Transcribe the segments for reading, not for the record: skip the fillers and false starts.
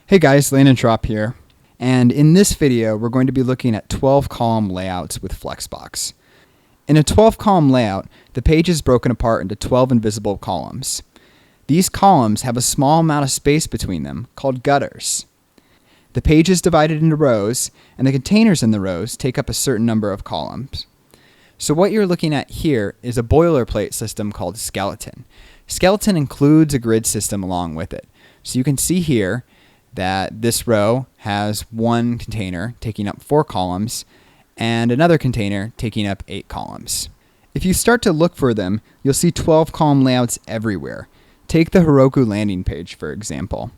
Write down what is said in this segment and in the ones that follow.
Hey guys, Landon Trop here, and in this video we're going to be looking at 12 column layouts with Flexbox. In a 12 column layout, the page is broken apart into 12 invisible columns. These columns have a small amount of space between them, called gutters. The page is divided into rows, and the containers in the rows take up a certain number of columns. So what you're looking at here is a boilerplate system called Skeleton. Skeleton includes a grid system along with it. So you can see here that this row has one container taking up 4 columns and another container taking up 8 columns. If you start to look for them, you'll see 12 column layouts everywhere. Take the Heroku landing page, for example.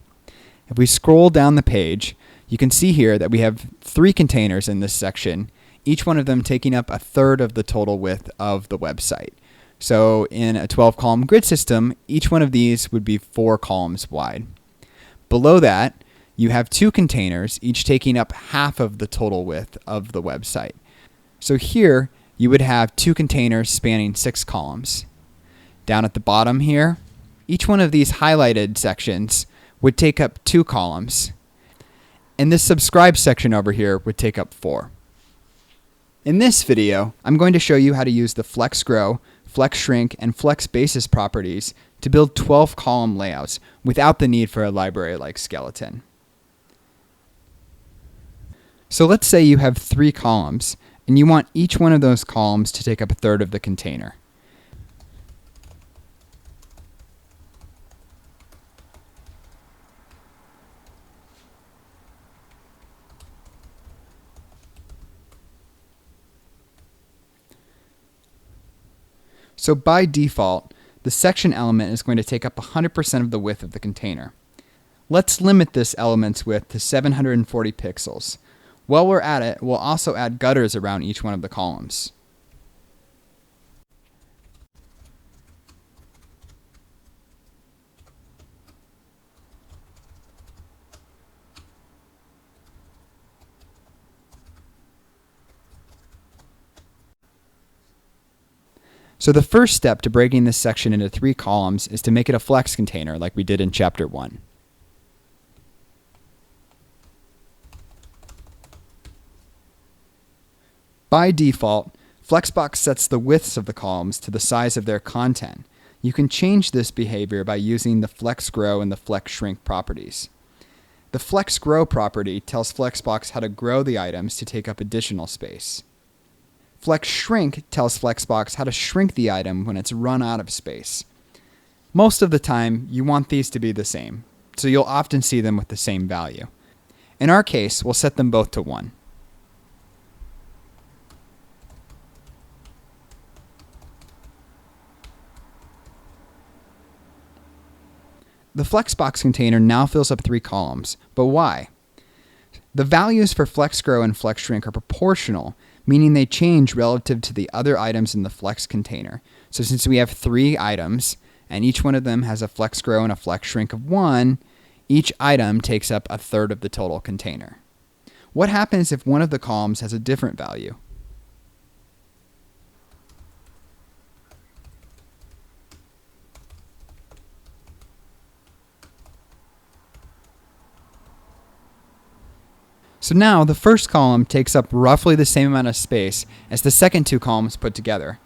If we scroll down the page, you can see here that we have 3 containers in this section, each one of them taking up a third of the total width of the website. So in a 12 column grid system, each one of these would be 4 columns wide. Below that, you have 2 containers, each taking up half of the total width of the website. So here, you would have 2 containers spanning 6 columns. Down at the bottom here, each one of these highlighted sections would take up 2 columns. And this subscribe section over here would take up 4. In this video, I'm going to show you how to use the Flex Grow, Flex Shrink, and Flex Basis properties to build 12 column layouts without the need for a library like Skeleton. So let's say you have 3 columns, and you want each one of those columns to take up a third of the container. So by default, the section element is going to take up 100% of the width of the container. Let's limit this element's width to 740 pixels. While we're at it, we'll also add gutters around each one of the columns. So the first step to breaking this section into 3 columns is to make it a flex container like we did in Chapter 1. By default, Flexbox sets the widths of the columns to the size of their content. You can change this behavior by using the Flex Grow and the Flex Shrink properties. The Flex Grow property tells Flexbox how to grow the items to take up additional space. Flex Shrink tells Flexbox how to shrink the item when it's run out of space. Most of the time, you want these to be the same, so you'll often see them with the same value. In our case, we'll set them both to 1. The Flexbox container now fills up 3 columns, but why? The values for Flex Grow and Flex Shrink are proportional, meaning they change relative to the other items in the Flex container. So since we have 3 items, and each one of them has a Flex Grow and a Flex Shrink of 1, each item takes up a third of the total container. What happens if one of the columns has a different value? So now the first column takes up roughly the same amount of space as the second 2 columns put together.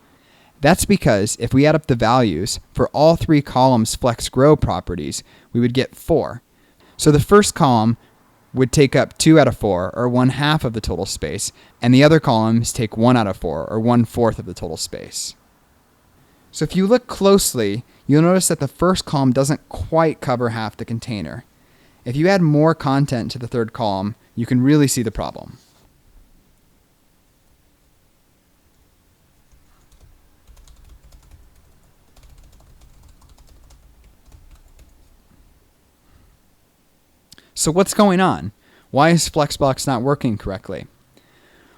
That's because if we add up the values for all 3 columns' Flex Grow properties, we would get 4. So the first column would take up 2 out of 4, or 1/2 of the total space, and the other columns take 1 out of 4, or 1/4 of the total space. So if you look closely, you'll notice that the first column doesn't quite cover half the container. If you add more content to the third column, you can really see the problem. So what's going on? Why is Flexbox not working correctly?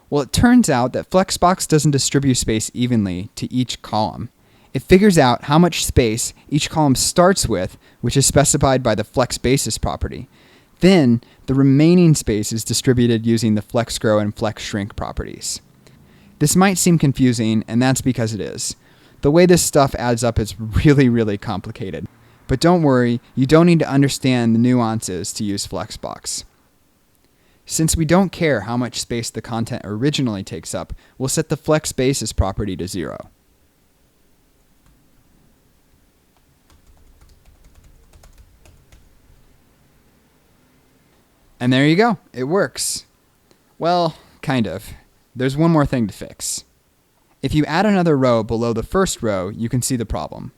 Well, it turns out that Flexbox doesn't distribute space evenly to each column. It figures out how much space each column starts with, which is specified by the Flex Basis property. Then, the remaining space is distributed using the Flex Grow and Flex Shrink properties. This might seem confusing, and that's because it is. The way this stuff adds up is really complicated. But don't worry, you don't need to understand the nuances to use Flexbox. Since we don't care how much space the content originally takes up, we'll set the flex basis property to 0. And there you go, it works. Well, kind of. There's one more thing to fix. If you add another row below the first row, you can see the problem.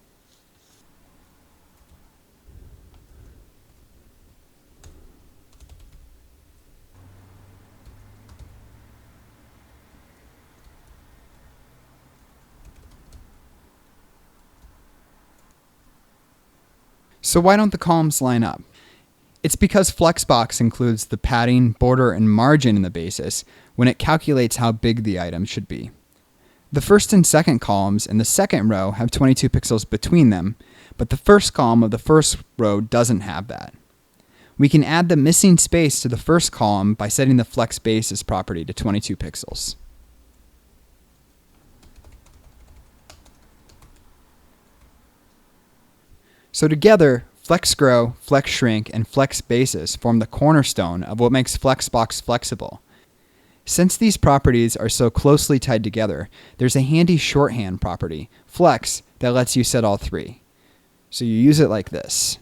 So why don't the columns line up? It's because Flexbox includes the padding, border, and margin in the basis when it calculates how big the item should be. The first and second columns in the second row have 22 pixels between them, but the first column of the first row doesn't have that. We can add the missing space to the first column by setting the flex basis property to 22 pixels. So together, flex grow, flex shrink, and flex basis form the cornerstone of what makes Flexbox flexible. Since these properties are so closely tied together, there's a handy shorthand property, flex, that lets you set all three. So you use it like this.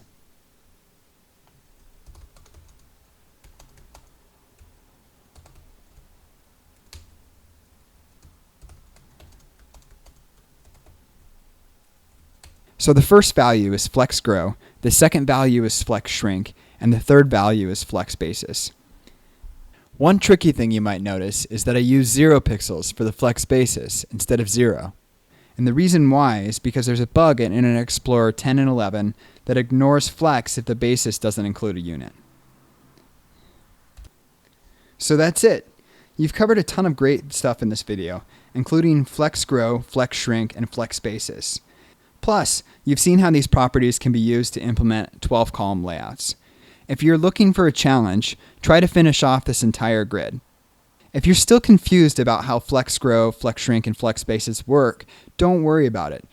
So the first value is flex grow, the second value is flex shrink, and the third value is flex basis. One tricky thing you might notice is that I use 0 pixels for the flex basis instead of 0. And the reason why is because there's a bug in Internet Explorer 10 and 11 that ignores flex if the basis doesn't include a unit. So that's it. You've covered a ton of great stuff in this video, including flex grow, flex shrink, and flex basis. Plus, you've seen how these properties can be used to implement 12-column layouts. If you're looking for a challenge, try to finish off this entire grid. If you're still confused about how flex grow, flex shrink, and flex basis work, don't worry about it.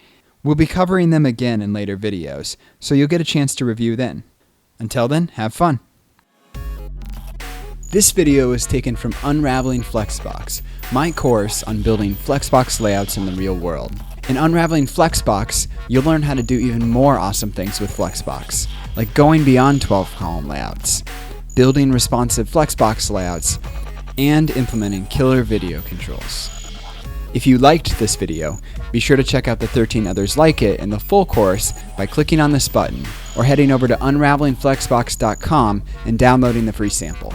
We'll be covering them again in later videos, so you'll get a chance to review then. Until then, have fun. This video is taken from Unraveling Flexbox, my course on building Flexbox layouts in the real world. In Unraveling Flexbox, you'll learn how to do even more awesome things with Flexbox, like going beyond 12-column layouts, building responsive Flexbox layouts, and implementing killer video controls. If you liked this video, be sure to check out the 13 others like it in the full course by clicking on this button, or heading over to unravelingflexbox.com and downloading the free sample.